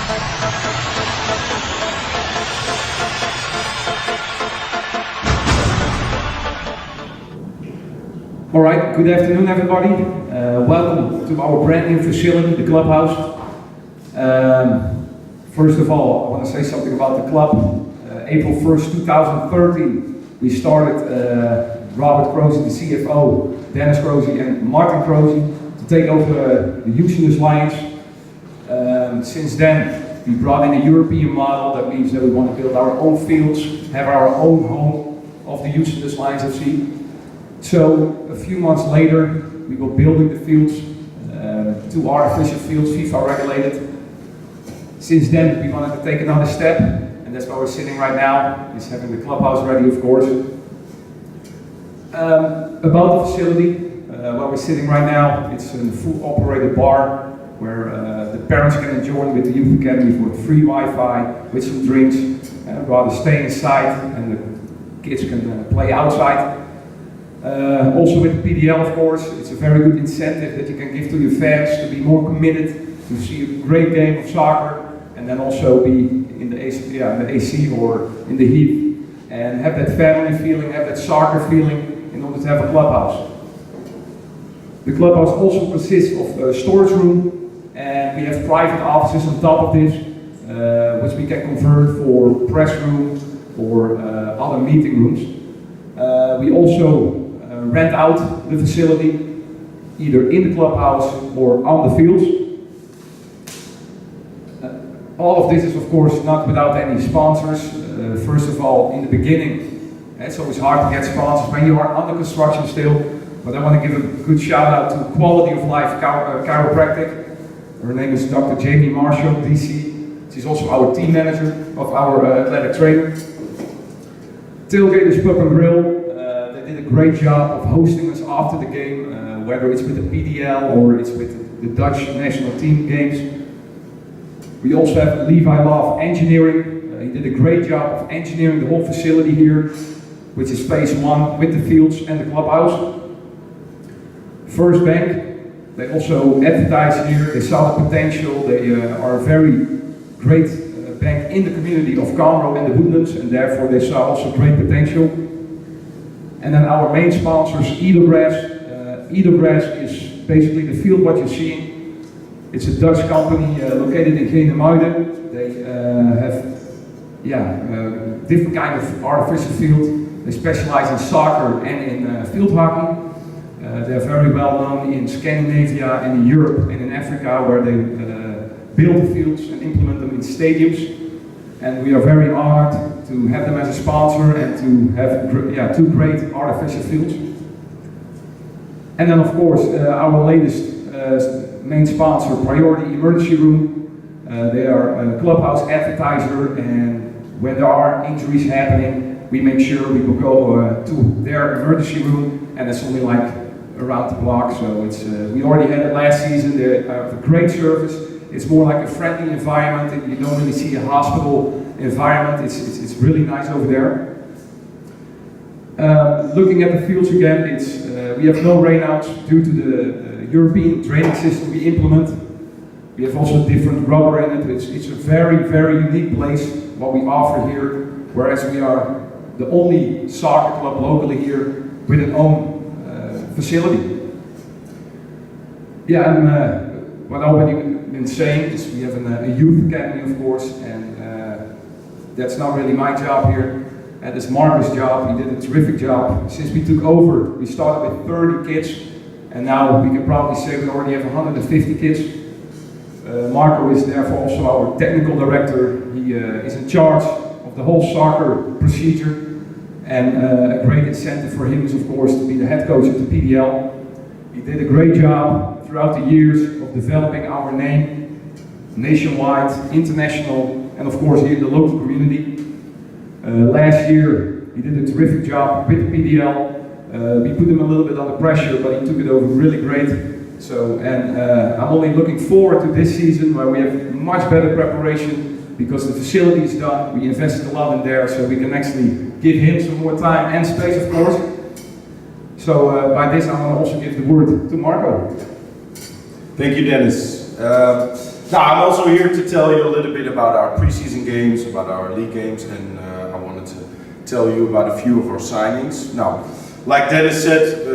All right, good afternoon everybody. Welcome to our brand new facility, the clubhouse. First of all, I want to say something about the club. April 1st, 2013, we started Robert Kroeze, the CFO, Dennis Kroeze and Martin Kroeze to take over the Houston Lions. Since then, we brought in a European model. That means that we want to build our own fields, have our own home of the Houston Lions FC. So a few months later, we were building the fields, 2 artificial fields, FIFA regulated. Since then, we wanted to take another step, and that's where we're sitting right now, is having the clubhouse ready, of course. About the facility, where we're sitting right now, it's a full operated bar, where the parents can join with the youth academy for free Wi-Fi, with some drinks, rather stay inside, and the kids can play outside. Also with the PDL, of course, it's a very good incentive that you can give to your fans to be more committed, to see a great game of soccer, and then also be in the AC or in the heat, and have that family feeling, have that soccer feeling in order to have a clubhouse. The clubhouse also consists of a storage room, and we have private offices on top of this, which we can convert for press room or other meeting rooms. We also rent out the facility, either in the clubhouse or on the fields. All of this is of course not without any sponsors. First of all, in the beginning, it's always hard to get sponsors when you are under construction still, but I want to give a good shout out to Quality of Life Chiropractic. Her name is Dr. Jamie Marshall, DC. She's also our team manager of our athletic trainer. Tailgaters Pub and Grill. Did a great job of hosting us after the game, whether it's with the PDL or it's with the Dutch national team games. We also have Levi Love Engineering. He did a great job of engineering the whole facility here, which is phase 1 with the fields and the clubhouse. First Bank, they also advertised here, they saw the potential, they are a very great bank in the community of Conroe and the Woodlands, and therefore they saw also great potential. And then our main sponsors, Edelgrass. Edelgrass is basically the field what you're seeing. It's a Dutch company located in Genemuiden. They have different kind of artificial field. They specialize in soccer and in field hockey. They're very well known in Scandinavia and in Europe and in Africa, where they build the fields and implement them in stadiums. And we are very honored to have them as a sponsor and to have 2 great artificial fields. And then of course our latest main sponsor, Priority Emergency Room. They are a clubhouse advertiser, and when there are injuries happening, we make sure we will go to their emergency room, and it's only like around the block, so it's we already had it last season. They have a great service. It's more like a friendly environment, and you don't really see a hospital environment. It's really nice over there. Looking at the fields again, we have no rainouts due to the European drainage system we implement. We have also different rubber in it. It's a very, very unique place, what we offer here, whereas we are the only soccer club locally here with an own facility. Yeah, and what I've already been saying is we have a youth academy, of course, and that's not really my job here. And it's Marco's job. He did a terrific job. Since we took over, we started with 30 kids, and now we can probably say we already have 150 kids. Marco is therefore also our technical director. He is in charge of the whole soccer procedure, and a great incentive for him is of course to be the head coach of the PDL. He did a great job throughout the years of developing our name, nationwide, international, and of course here in the local community. Last year he did a terrific job with the PDL. We put him a little bit under pressure, but he took it over really great. So, and I'm only looking forward to this season where we have much better preparation because the facility is done. We invested a lot in there, so we can actually give him some more time and space, of course. So by this, I'm going to also give the word to Marco. Thank you, Dennis. Now, I'm also here to tell you a little bit about our preseason games, about our league games, and I wanted to tell you about a few of our signings. Now, like Dennis said,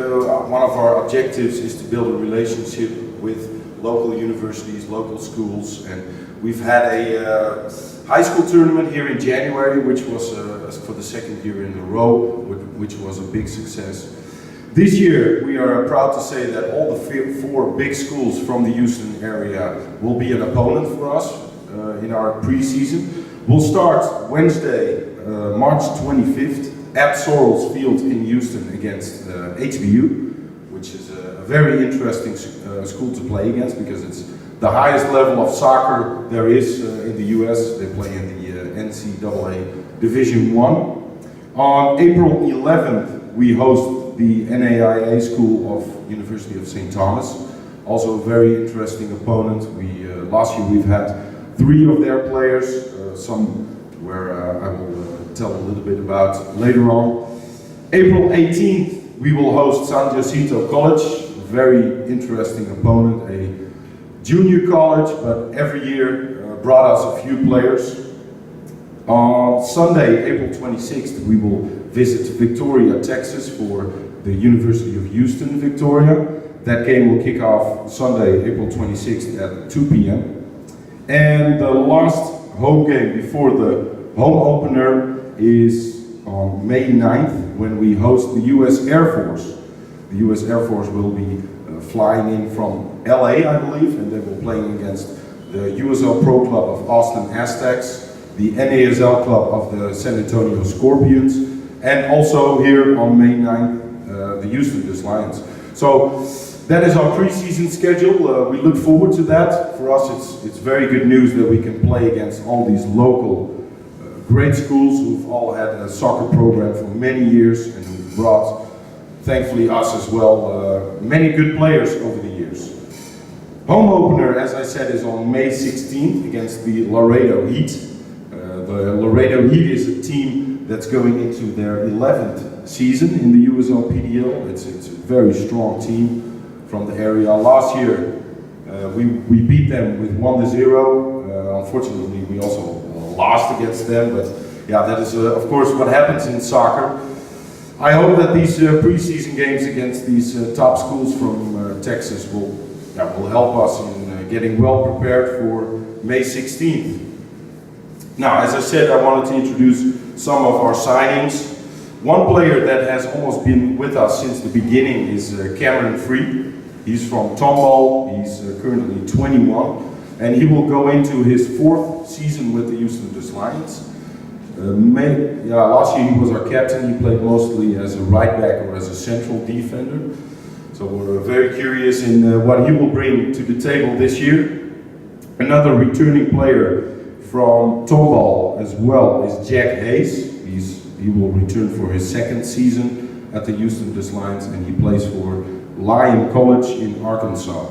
one of our objectives is to build a relationship with local universities, local schools, and we've had a high school tournament here in January, which was for the second year in a row, which was a big success. This year, we are proud to say that all the four big schools from the Houston area will be an opponent for us in our preseason. We'll start Wednesday, March 25th at Sorrells Field in Houston against HBU, which is a very interesting school to play against because it's the highest level of soccer there is in the US. They play in the NCAA Division I. On April 11th, we host the NAIA School of University of St. Thomas, also a very interesting opponent. Last year we've had 3 of their players, some where I will tell a little bit about later on. April 18th we will host San Jacinto College, a very interesting opponent, a junior college, but every year brought us a few players. On Sunday, April 26th, we will visit Victoria, Texas for the University of Houston, Victoria. That game will kick off Sunday, April 26th at 2 p.m. And the last home game before the home opener is on May 9th when we host the US Air Force. The US Air Force will be flying in from LA, I believe, and they will be playing against the USL Pro Club of Austin Aztecs, the NASL Club of the San Antonio Scorpions, and also here on May 9th, the Houston Lions. So that is our preseason schedule. We look forward to that. For us, it's very good news that we can play against all these local great schools who've all had a soccer program for many years and who've brought, thankfully us as well, many good players over the years. Home opener, as I said, is on May 16th against the Laredo Heat. The Laredo Heat is a team that's going into their 11th season in the USL PDL. It's a very strong team from the area. Last year we beat them with 1-0. Unfortunately, we also lost against them, but yeah, that is of course what happens in soccer. I hope that these preseason games against these top schools from Texas will help us in getting well prepared for May 16th. Now, as I said, I wanted to introduce some of our signings. One player that has almost been with us since the beginning is Cameron Free. He's from Tomball. He's currently 21, and he will go into his 4th season with the Houston Lions. Last year he was our captain. He played mostly as a right back or as a central defender. So we're very curious in what he will bring to the table this year. Another returning player from Tomball as well is Jack Hayes. He will return for his 2nd season at the Houston Lions, and he plays for Lyon College in Arkansas.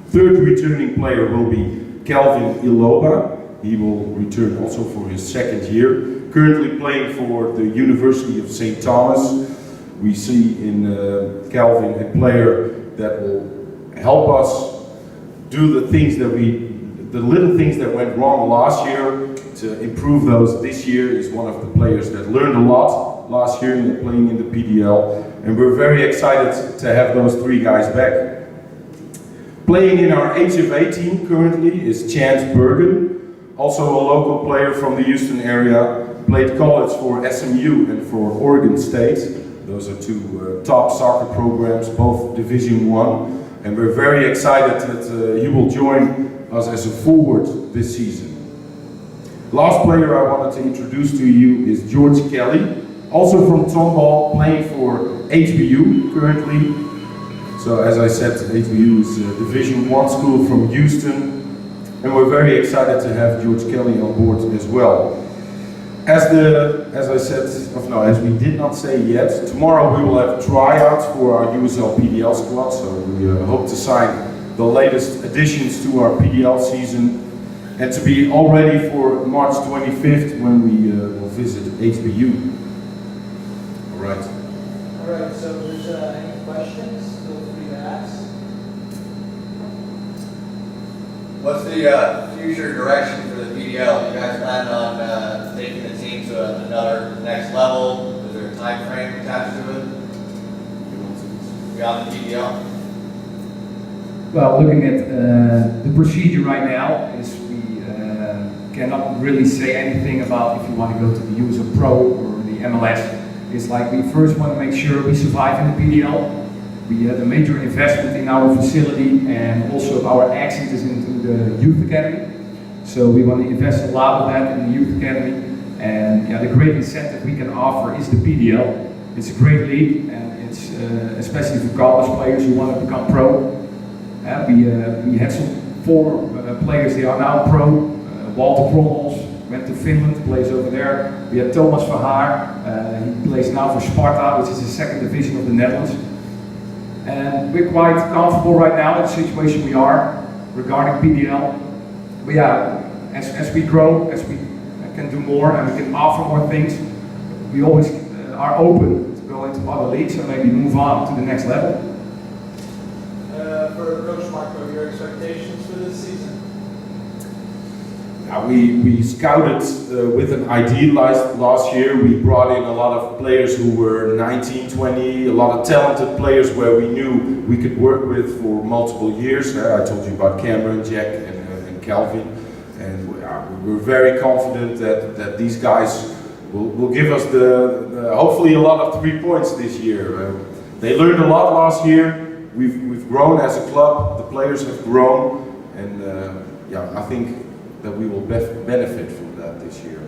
3rd returning player will be Calvin Iloba. He will return also for his 2nd year. Currently playing for the University of St. Thomas. We see in Calvin a player that will help us do the little things that went wrong last year to improve those this year. He's one of the players that learned a lot last year playing in the PDL, and we're very excited to have those 3 guys back. Playing in our HFA team currently is Chance Bergen, also a local player from the Houston area, played college for SMU and for Oregon State. Those are 2 top soccer programs, both Division I, and we're very excited that he will join us as a forward this season. Last player I wanted to introduce to you is George Kelly, also from Tomball, playing for HBU currently. So as I said, HBU is a Division I school from Houston, and we're very excited to have George Kelly on board as well. As we did not say yet, tomorrow we will have tryouts for our USL PDL squad, so we hope to sign the latest additions to our PDL season and to be all ready for March 25th when we will visit HBU. All right, so if there's any questions, feel free to ask. What's the future direction for the PDL? Do you guys plan on taking the team to another next level? Is there a time frame attached to it? Beyond the PDL? Well, looking at the procedure right now is we cannot really say anything about if you want to go to the US or Pro or the MLS. It's like we first want to make sure we survive in the PDL. We had a major investment in our facility and also our exit is into the youth academy. So we want to invest a lot of that in the youth academy. And yeah, the great incentive we can offer is the PDL. It's a great league and it's especially for college players who want to become pro. We had some 4 players, they are now pro. Walter Kroeze went to Finland, plays over there. We had Thomas Verhaar, he plays now for Sparta, which is the 2nd division of the Netherlands. And we're quite comfortable right now in the situation we are regarding PDL. But yeah, as we grow, as we can do more and we can offer more things, we always are open to go into other leagues and maybe move on to the next level. For Coach Marco, your expectations for this season? We scouted with an idea last year. We brought in a lot of players who were 19, 20, a lot of talented players where we knew we could work with for multiple years. I told you about Cameron, Jack and Calvin. And we're very confident that these guys will give us hopefully a lot of 3 points this year. They learned a lot last year. We've grown as a club, the players have grown, and yeah, I think that we will benefit from that this year.